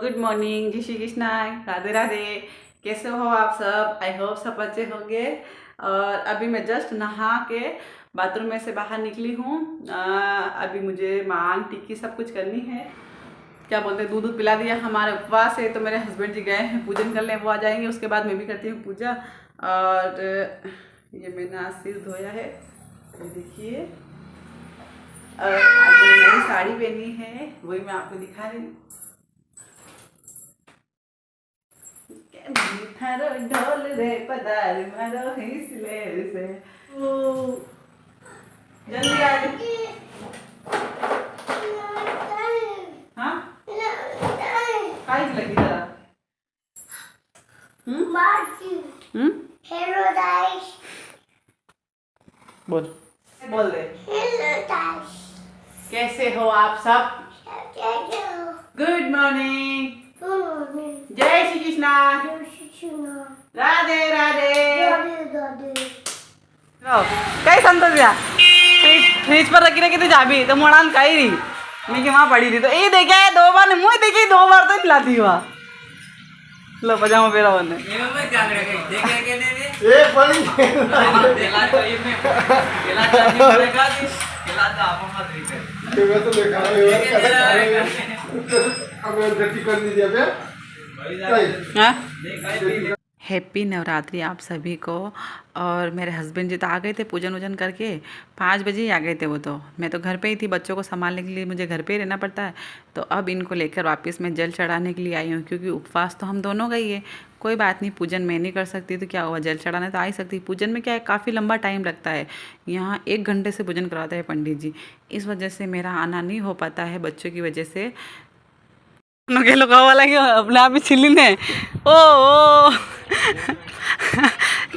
Good morning, जय श्री कृष्णा, राधे राधे। कैसे हो आप सब? आई होप सब अच्छे होंगे। और अभी मैं जस्ट नहा के बाथरूम में से बाहर निकली हूँ। अभी मुझे मांग टिक्की सब कुछ करनी है। क्या बोलते हैं, दूध पिला दिया, हमारे उपवास है। तो मेरे हस्बैंड जी गए हैं पूजन करने, वो आ जाएंगे, उसके बाद मैं भी करती हूँ पूजा। और ये मैंने आज सिर धोया है, ये देखिए। और आज मैंने नई साड़ी पहनी है, वही मैं आपको दिखा रही हूँ। थारो ढोल रे पदार मारो हिसले से। जल्दी आ जाओ। हाँ काहे लगी जरा? Hello guys. बोल बोल दे। Hello guys. कैसे हो आप सब? गुड मॉर्निंग, जय श्री कृष्णा, राधे राधे। कई संतोष दिया फ्रिज पर रखी रखी थी चाबी, तो मोड़ान कही रही मैं कि वहाँ पड़ी थी। तो ये देखे 2 बार, मुँह देखी 2 बार तो खिलाती हुआ। लो पजामा पेरा बने हैप्पी नवरात्रि आप सभी को। और मेरे हस्बैंड जी तो आ गए थे पूजन वूजन करके, 5 बजे ही आ गए थे वो। तो मैं तो घर पे ही थी, बच्चों को संभालने के लिए मुझे घर पे ही रहना पड़ता है। तो अब इनको लेकर वापस मैं जल चढ़ाने के लिए आई हूँ, क्योंकि उपवास तो हम दोनों का ही है। कोई बात नहीं, पूजन मैं नहीं कर सकती तो क्या हुआ, जल चढ़ाने तो आ ही सकती। पूजन में क्या है, काफ़ी लंबा टाइम लगता है। यहाँ 1 घंटे से पूजन करवाते हैं पंडित जी, इस वजह से मेरा आना नहीं हो पाता है बच्चों की वजह से। वाला क्यों अपने आप ही छिली ने ओ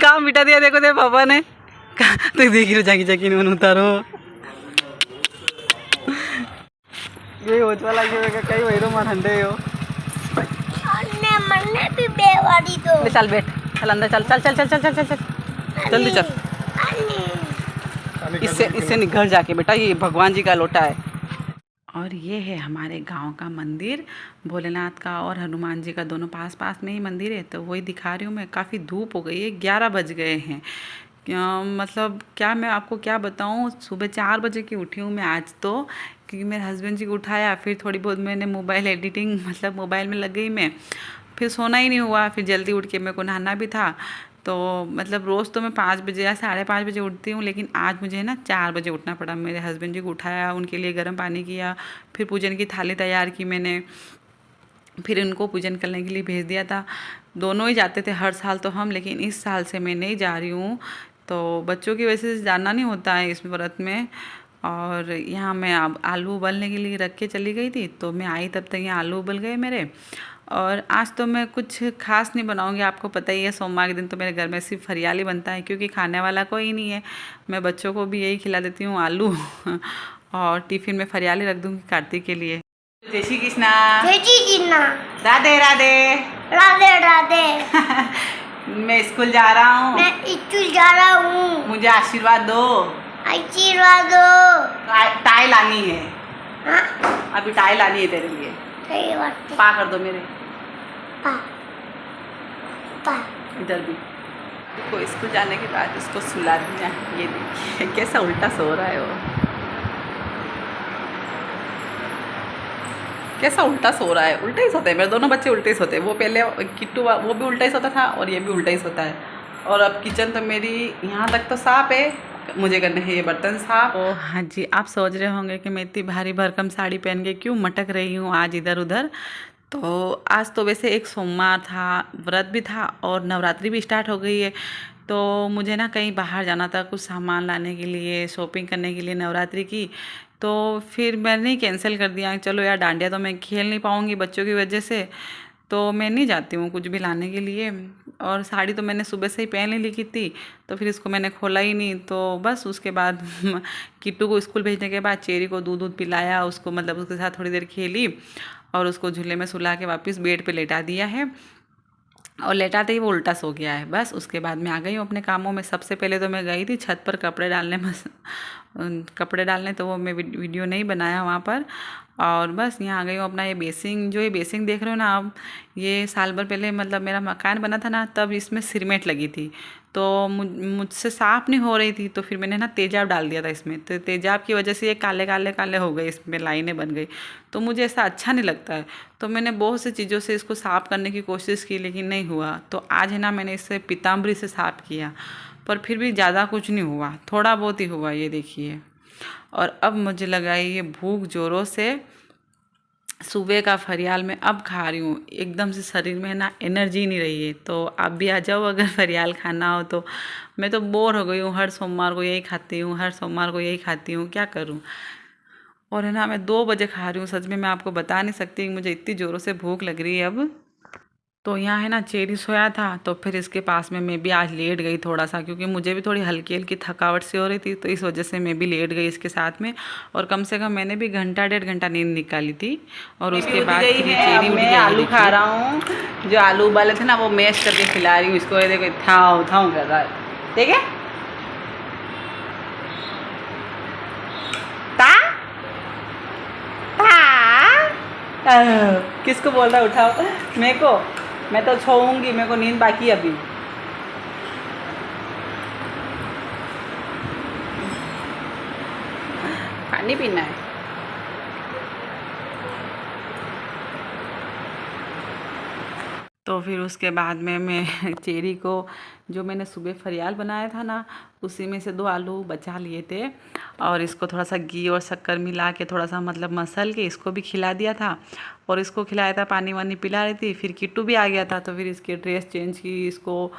काम मिटा दिया। देखो दे पापा ने तो देख रही जागी जागी नहीं उतारो ये होच वाला क्यों कई वही तो मार ठंडे हो। मन्ने भी बेवाड़ी दो। ले चल बैठ, चल अंदर, चल चल चल चल चल चल चल चल जल्दी चल। इससे निकल जाके बेटा, ये भगवान जी का लोटा है। और ये है हमारे गांव का मंदिर, भोलेनाथ का और हनुमान जी का, दोनों पास पास में ही मंदिर है। तो वही दिखा रही हूँ मैं। काफ़ी धूप हो गई है, 11 बज गए हैं। मतलब क्या मैं आपको क्या बताऊँ, सुबह 4 बजे की उठी हूँ मैं आज तो, क्योंकि मेरे हस्बैंड जी को उठाया, फिर थोड़ी बहुत मैंने मोबाइल एडिटिंग मतलब मोबाइल में लग गई मैं, फिर सोना ही नहीं हुआ। फिर जल्दी उठ के मेरे को नहाना भी था। तो मतलब रोज़ तो मैं 5 बजे या 5:30 बजे उठती हूँ, लेकिन आज मुझे ना 4 बजे उठना पड़ा। मेरे हस्बैंड जी को उठाया, उनके लिए गर्म पानी किया, फिर पूजन की थाली तैयार की मैंने, फिर उनको पूजन करने के लिए भेज दिया था। दोनों ही जाते थे हर साल तो हम, लेकिन इस साल से मैं नहीं जा रही हूँ। तो बच्चों की वजह से जाना नहीं होता है इस व्रत में। और यहाँ मैं अब आलू उबलने के लिए रख के चली गई थी, तो मैं आई तब तक यहाँ आलू उबल गए मेरे। और आज तो मैं कुछ खास नहीं बनाऊंगी, आपको पता ही है सोमवार के दिन तो मेरे घर में सिर्फ हरियाली बनता है, क्योंकि खाने वाला कोई नहीं है। मैं बच्चों को भी यही खिला देती हूँ, आलू और टिफ़िन में हरियाली रख दूँगी कार्तिक के लिए। जय श्री कृष्णा, जय श्री कृष्णा, राधे राधे। राधे राधे। मैं स्कूल जा रहा हूँ, मैं स्कूल जा रहा हूँ, मुझे आशीर्वाद दो। आशीर्वाद दो। टाई लानी है। हाँ? अभी टाई लानी है तेरे लिए। सही बात है। पा कर दो मेरे, पा पा। इधर भी। को स्कूल जाने के बाद उसको सुला दिया। ये देखिए कैसा उल्टा सो रहा है वो, कैसा उल्टा सो रहा है। उल्टा ही सोते हैं मेरे दोनों बच्चे, उल्टे ही सोते हैं। वो पहले किट्टू वो भी उल्टा ही सोता था, और ये भी उल्टा ही सोता है। और अब किचन तो मेरी यहाँ तक तो साफ है, मुझे करने हैं ये बर्तन साफ। ओ हाँ जी, आप सोच रहे होंगे कि मैं इतनी भारी भरकम साड़ी पहन के क्यों मटक रही हूँ आज इधर उधर। तो आज तो वैसे एक सोमवार था, व्रत भी था और नवरात्रि भी स्टार्ट हो गई है। तो मुझे ना कहीं बाहर जाना था, कुछ सामान लाने के लिए, शॉपिंग करने के लिए नवरात्रि की। तो फिर मैंने ही कैंसिल कर दिया, चलो यार डांडिया तो मैं खेल नहीं पाऊँगी बच्चों की वजह से, तो मैं नहीं जाती हूँ कुछ भी लाने के लिए। और साड़ी तो मैंने सुबह से ही पहन ली की थी, तो फिर इसको मैंने खोला ही नहीं। तो बस उसके बाद किट्टू को स्कूल भेजने के बाद चेरी को दूध पिलाया, उसको मतलब उसके साथ थोड़ी देर खेली और उसको झूले में सुला के वापस बेड पे लेटा दिया है। और लेटाते ही वो उल्टा सो गया है। बस उसके बाद मैं आ गई हूँ अपने कामों में। सबसे पहले तो मैं गई थी छत पर कपड़े डालने, कपड़े डालने, तो वो मैं वीडियो नहीं बनाया वहाँ पर। और बस यहाँ आ गई हूँ। अपना ये बेसिंग, जो ये बेसिंग देख रहे हो ना आप, ये साल भर पहले मतलब मेरा मकान बना था ना, तब इसमें सीमेंट लगी थी, तो मुझसे साफ़ नहीं हो रही थी, तो फिर मैंने ना तेजाब डाल दिया था इसमें, तो तेजाब की वजह से ये काले काले काले हो गए, इसमें लाइनें बन गई। तो मुझे ऐसा अच्छा नहीं लगता है, तो मैंने बहुत सी चीज़ों से इसको साफ़ करने की कोशिश की, लेकिन नहीं हुआ। तो आज है ना मैंने इसे पीताम्बरी से साफ़ किया, पर फिर भी ज़्यादा कुछ नहीं हुआ, थोड़ा बहुत ही हुआ, ये देखिए। और अब मुझे लगा ये भूख ज़ोरों से, सुबह का फरियाल मैं अब खा रही हूँ, एकदम से शरीर में ना एनर्जी नहीं रही है। तो आप भी आ जाओ अगर फरियाल खाना हो तो। मैं तो बोर हो गई हूँ, हर सोमवार को यही खाती हूँ, हर सोमवार को यही खाती हूँ, क्या करूँ। और है ना मैं 2 बजे खा रही हूँ, सच में मैं आपको बता नहीं सकती कि मुझे इतनी ज़ोरों से भूख लग रही है अब। तो यहाँ है ना चेरी सोया था, तो फिर इसके पास में मैं भी आज लेट गई थोड़ा सा, क्योंकि मुझे भी थोड़ी हल्की हल्की थकावट सी हो रही थी, तो इस वजह से मैं भी लेट गई इसके साथ में। और कम से कम मैंने भी घंटा 1.5 घंटा नींद निकाली थी। और उसके बाद फिर ये चेरी उठ गई। आलू खा रहा हूँ, जो आलू उबाले थे ना वो मैश करके खिला रही हूँ इसको। ये देखो थाव थाव कर रहा है, ठीक है। ता किसको बोल रहा है उठाओ मेरे को, मैं तो सोऊंगी, मेरे को नींद बाकी है अभी। पानी पीना है। तो फिर उसके बाद में मैं चेरी को, जो मैंने सुबह फरियाल बनाया था ना, उसी में से 2 आलू बचा लिए थे, और इसको थोड़ा सा घी और शक्कर मिला के थोड़ा सा मतलब मसल के इसको भी खिला दिया था। और इसको खिलाया था, पानी वानी पिला रही थी। फिर किट्टू भी आ गया था, तो फिर इसकी ड्रेस चेंज की, इसको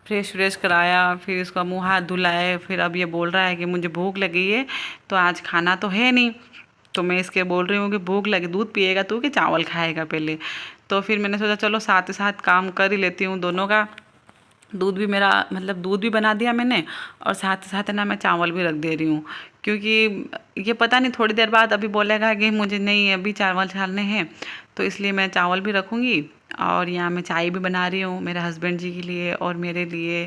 फ्रेश व्रेश कराया, फिर इसका मुँह हाथ धुलाए। फिर अब ये बोल रहा है कि मुझे भूख लगी है, तो आज खाना तो है नहीं। तो मैं इसके बोल रही हूँ कि भूख लगी, दूध पिएगा तू कि चावल खाएगा पहले। तो फिर मैंने सोचा चलो साथ ही साथ काम कर ही लेती हूँ दोनों का। दूध भी मेरा मतलब दूध भी बना दिया मैंने, और साथ ही साथ है ना मैं चावल भी रख दे रही हूँ, क्योंकि ये पता नहीं थोड़ी देर बाद अभी बोलेगा कि मुझे नहीं अभी चावल छानने हैं, तो इसलिए मैं चावल भी रखूँगी। और यहाँ मैं चाय भी बना रही हूँ मेरे हस्बैंड जी के लिए और मेरे लिए,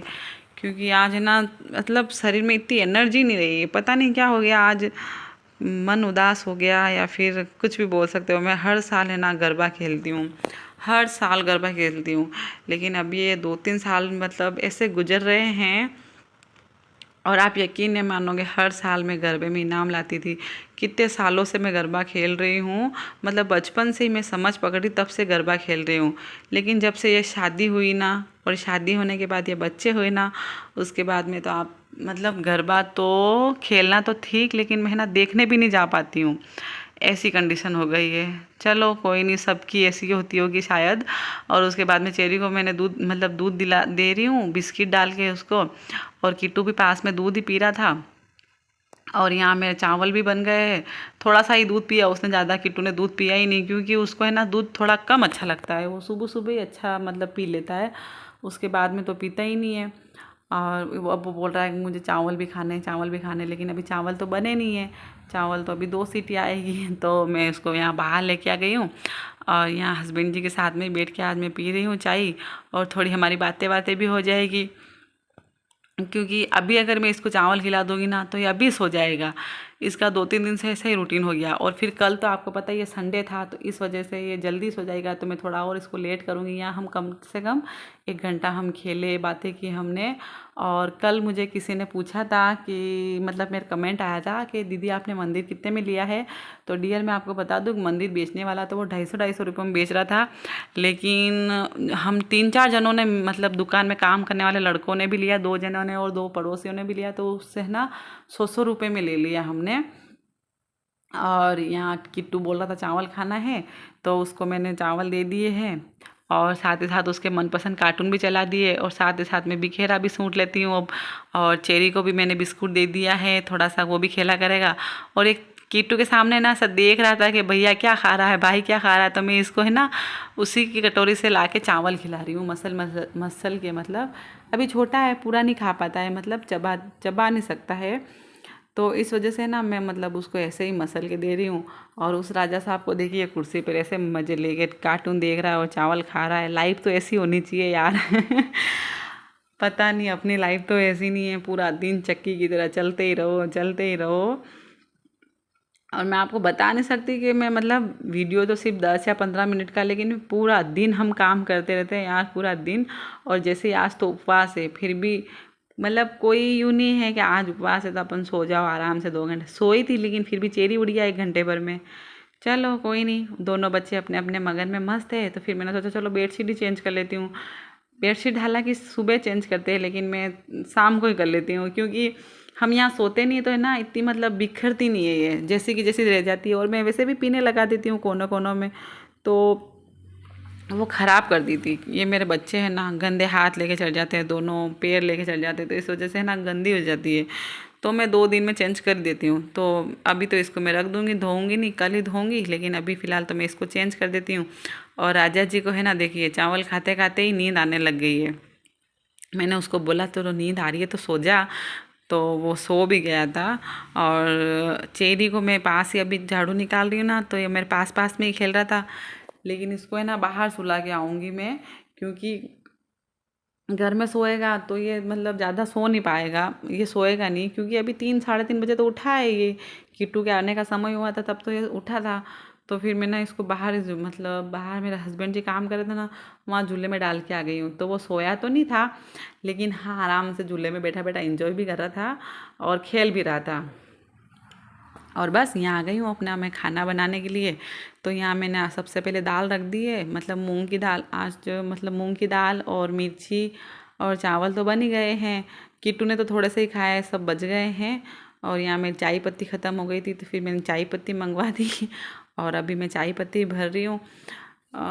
क्योंकि आज है ना मतलब शरीर में इतनी एनर्जी नहीं रही है, पता नहीं क्या हो गया आज, मन उदास हो गया या फिर कुछ भी बोल सकते हो। मैं हर साल है ना गरबा खेलती हूँ, हर साल गरबा खेलती हूँ, लेकिन अब ये 2-3 साल मतलब ऐसे गुजर रहे हैं, और आप यकीन नहीं मानोगे हर साल मैं गरबे में इनाम लाती थी। कितने सालों से मैं गरबा खेल रही हूँ, मतलब बचपन से ही मैं समझ पकड़ी तब से गरबा खेल रही हूँ। लेकिन जब से ये शादी हुई ना, और शादी होने के बाद ये बच्चे हुए ना, उसके बाद में तो आप मतलब गरबा तो खेलना तो ठीक, लेकिन मैं ना देखने भी नहीं जा पाती हूँ, ऐसी कंडीशन हो गई है। चलो कोई नहीं, सबकी ऐसी होती होगी शायद। और उसके बाद में चेरी को मैंने दूध मतलब दूध दिला दे रही हूँ बिस्किट डाल के उसको, और किट्टू भी पास में दूध ही पी रहा था। और यहाँ मेरे चावल भी बन गए हैं। थोड़ा सा ही दूध पिया उसने, ज़्यादा किट्टू ने दूध पिया ही नहीं, क्योंकि उसको है ना दूध थोड़ा कम अच्छा लगता है, वो सुबह सुबह ही अच्छा मतलब पी लेता है, उसके बाद में तो पीता ही नहीं है। और अब वो बोल रहा है कि मुझे चावल भी खाने, चावल भी खाने, लेकिन अभी चावल तो बने नहीं है, चावल तो अभी 2 सीटी आएगी। तो मैं उसको यहाँ बाहर लेके आ गई हूँ, और यहाँ हस्बैंड जी के साथ में बैठ के आज मैं पी रही हूँ चाय, और थोड़ी हमारी बातें बातें भी हो जाएगी, क्योंकि अभी अगर मैं इसको चावल खिला दूँगी ना तो ये अभी सो जाएगा। इसका 2-3 दिन से ऐसा ही रूटीन हो गया, और फिर कल तो आपको पता ही है संडे था, तो इस वजह से ये जल्दी सो जाएगा, तो मैं थोड़ा और इसको लेट करूँगी। यहाँ हम कम से कम 1 घंटा हम खेले, बातें की हमने। और कल मुझे किसी ने पूछा था कि मतलब मेरा कमेंट आया था कि दीदी आपने मंदिर कितने में लिया है, तो डियर मैं आपको बता दूँ मंदिर बेचने वाला तो वो 250-250 रुपये में बेच रहा था, लेकिन हम 3-4 जनों ने मतलब दुकान में काम करने वाले लड़कों ने भी लिया, 2 जनों ने और 2 पड़ोसियों ने भी लिया, तो उससे ना 100 रुपये में ले लिया हमने। और यहाँ किट्टू बोल रहा था चावल खाना है, तो उसको मैंने चावल दे दिए हैं, और साथ ही साथ उसके मनपसंद कार्टून भी चला दिए, और साथ ही साथ में बिखेरा भी सूंट लेती हूँ अब। और चेरी को भी मैंने बिस्कुट दे दिया है, थोड़ा सा वो भी खेला करेगा। और एक किट्टू के सामने ना सब देख रहा था कि भैया क्या खा रहा है, भाई क्या खा रहा है, तो मैं इसको है ना उसी की कटोरी से ला के चावल खिला रही हूँ, मसल के, मतलब अभी छोटा है पूरा नहीं खा पाता है, मतलब चबा नहीं सकता है, तो इस वजह से ना मैं मतलब उसको ऐसे ही मसल के दे रही हूँ। और उस राजा साहब को देखिए कुर्सी पर ऐसे मज़े लेके कार्टून देख रहा है और चावल खा रहा है। लाइफ तो ऐसी होनी चाहिए यार। पता नहीं, अपनी लाइफ तो ऐसी नहीं है, पूरा दिन चक्की की तरह चलते ही रहो चलते ही रहो। और मैं आपको बता नहीं सकती कि मैं मतलब वीडियो तो सिर्फ 10 या 15 मिनट का, लेकिन पूरा दिन हम काम करते रहते हैं यार, पूरा दिन। और जैसे आज तो उपवास है, फिर भी मतलब कोई यूँ नहीं है कि आज उपवास है तो अपन सो जाओ आराम से 2 घंटे। सोई थी लेकिन फिर भी चेरी उड़ गया 1 घंटे भर में। चलो कोई नहीं, दोनों बच्चे अपने अपने मगन में मस्त है। तो फिर मैंने सोचा चलो बेडशीट ही चेंज कर लेती हूँ। बेडशीट हालांकि सुबह चेंज करते हैं, लेकिन मैं शाम को ही कर लेती हूँ, क्योंकि हम यहाँ सोते नहीं तो है ना, इतनी मतलब बिखरती नहीं है ये, जैसी की जैसी रह जाती है। और मैं वैसे भी पीने लगा देती हूँ कोनों कोनों में, तो वो ख़राब कर दी थी। ये मेरे बच्चे हैं ना, गंदे हाथ लेके चढ़ जाते हैं, दोनों पैर लेके चढ़ जाते हैं, तो इस वजह से ना गंदी हो जाती है। तो मैं 2 दिन में चेंज कर देती हूँ। तो अभी तो इसको मैं रख दूँगी, धोऊँगी नहीं, कल ही धोऊँगी, लेकिन अभी फ़िलहाल तो मैं इसको चेंज कर देती हूँ। और राजा जी को है ना देखिए, चावल खाते खाते ही नींद आने लग गई है। मैंने उसको बोला तो नींद आ रही है तो सो जा, तो वो सो भी गया था। और चेरी को मैं पास ही अभी झाड़ू निकाल रही हूँ ना, तो ये मेरे पास पास में ही खेल रहा था। लेकिन इसको है ना बाहर सुला के आऊँगी मैं, क्योंकि घर में सोएगा तो ये मतलब ज़्यादा सो नहीं पाएगा, ये सोएगा नहीं, क्योंकि अभी 3 साढ़े 3 बजे तो उठा है ये। किट्टू के आने का समय हुआ था तब तो ये उठा था। तो फिर मैं ना इसको बाहर मतलब बाहर मेरे हस्बैंड जी काम कर रहे थे ना, वहाँ झूले में डाल के आ गई हूँ। तो वो सोया तो नहीं था, लेकिन हाँ आराम से झूले में बैठा बैठा इंजॉय भी कर रहा था और खेल भी रहा था। और बस यहाँ आ गई हूँ अपना मैं खाना बनाने के लिए। तो यहाँ मैंने सबसे पहले दाल रख दी है, मतलब मूंग की दाल। आज जो मतलब मूंग की दाल और मिर्ची और चावल तो बन ही गए हैं। किट्टू ने तो थोड़े से ही खाए, सब बच गए हैं। और यहाँ मेरी चाय पत्ती ख़त्म हो गई थी, तो फिर मैंने चाय पत्ती मंगवा दी। और अभी मैं चाय पत्ती भर रही हूँ।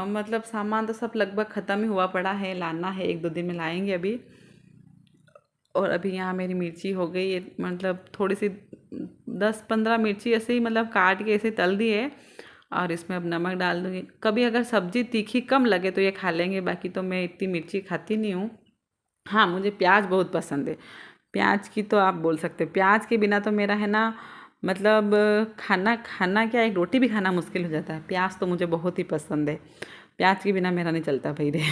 मतलब सामान तो सब लगभग ख़त्म ही हुआ पड़ा है, लाना है 1-2 दिन में लाएंगे अभी। और अभी यहाँ मेरी मिर्ची हो गई है, मतलब थोड़ी सी 10-15 मिर्ची ऐसे ही मतलब काट के ऐसे तल दी है। और इसमें अब नमक डाल दूँगी। कभी अगर सब्ज़ी तीखी कम लगे तो ये खा लेंगे, बाकी तो मैं इतनी मिर्ची खाती नहीं हूँ। हाँ मुझे प्याज बहुत पसंद है, प्याज की तो आप बोल सकते हो, प्याज के बिना तो मेरा है ना मतलब खाना खाना क्या, एक रोटी भी खाना मुश्किल हो जाता है। प्याज तो मुझे बहुत ही पसंद है, प्याज के बिना मेरा नहीं चलता भाई रे।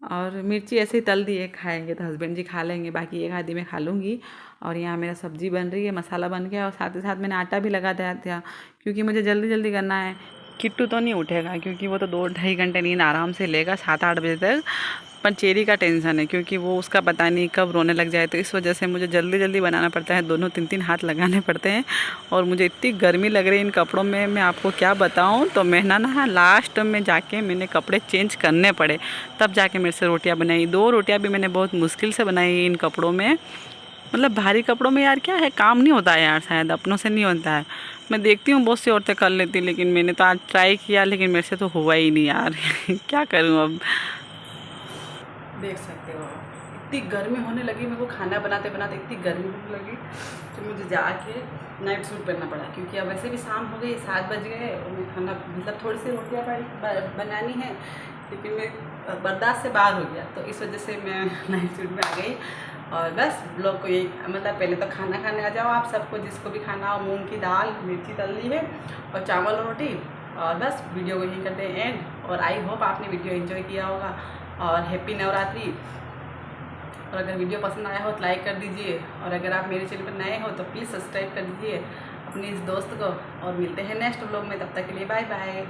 और मिर्ची ऐसे ही तल दी है, खाएंगे तो हस्बैंड जी खा लेंगे, बाकी एक आधी मैं खा लूँगी। और यहाँ मेरा सब्ज़ी बन रही है, मसाला बन गया, और साथ ही साथ मैंने आटा भी लगा दिया था, क्योंकि मुझे जल्दी जल्दी करना है। किट्टू तो नहीं उठेगा, क्योंकि वो तो 2-2.5 घंटे नींद आराम से लेगा 7-8 बजे तक। पर चेरी का टेंशन है, क्योंकि वो उसका पता नहीं कब रोने लग जाए, तो इस वजह से मुझे जल्दी जल्दी बनाना पड़ता है, दोनों 3-3 हाथ लगाने पड़ते हैं। और मुझे इतनी गर्मी लग रही है इन कपड़ों में, मैं आपको क्या बताऊं। तो मैं ना लास्ट में जाके मैंने कपड़े चेंज करने पड़े, तब जाके मेरे से रोटियां बनाई। 2 रोटियां भी मैंने बहुत मुश्किल से बनाई इन कपड़ों में। मतलब भारी कपड़ों में यार क्या है, काम नहीं होता है यार, शायद अपनों से नहीं होता है। मैं देखती हूँ बहुत सी औरतें कर लेती, लेकिन मैंने तो आज ट्राई किया, लेकिन मेरे से तो हुआ ही नहीं यार। क्या करूँ अब। देख सकते हो इतनी गर्मी होने लगी, मेरे को खाना बनाते बनाते इतनी गर्मी होने लगी, तो मुझे जाके नाइट सूट पहनना पड़ा, क्योंकि अब वैसे भी शाम हो गई, 7 बज गए, और मैं खाना मतलब थोड़ी सी रोटियाँ बनानी है, लेकिन मैं बर्दाश्त से बाहर हो गया, तो इस वजह से मैं नाइट सूट में आ गई। और बस ब्लॉग को यही मतलब पहले तो खाना खाने आ जाओ आप सबको, जिसको भी खाना हो। मूँग की दाल, मिर्ची तल ली है, और चावल और रोटी। और बस वीडियो को यहीं करते हैं एंड। और आई होप आपने वीडियो एंजॉय किया होगा, और हैप्पी नवरात्रि। और अगर वीडियो पसंद आया हो तो लाइक कर दीजिए, और अगर आप मेरे चैनल पर नए हो तो प्लीज़ सब्सक्राइब कर दीजिए अपने इस दोस्त को। और मिलते हैं नेक्स्ट व्लॉग में, तब तक के लिए बाय बाय।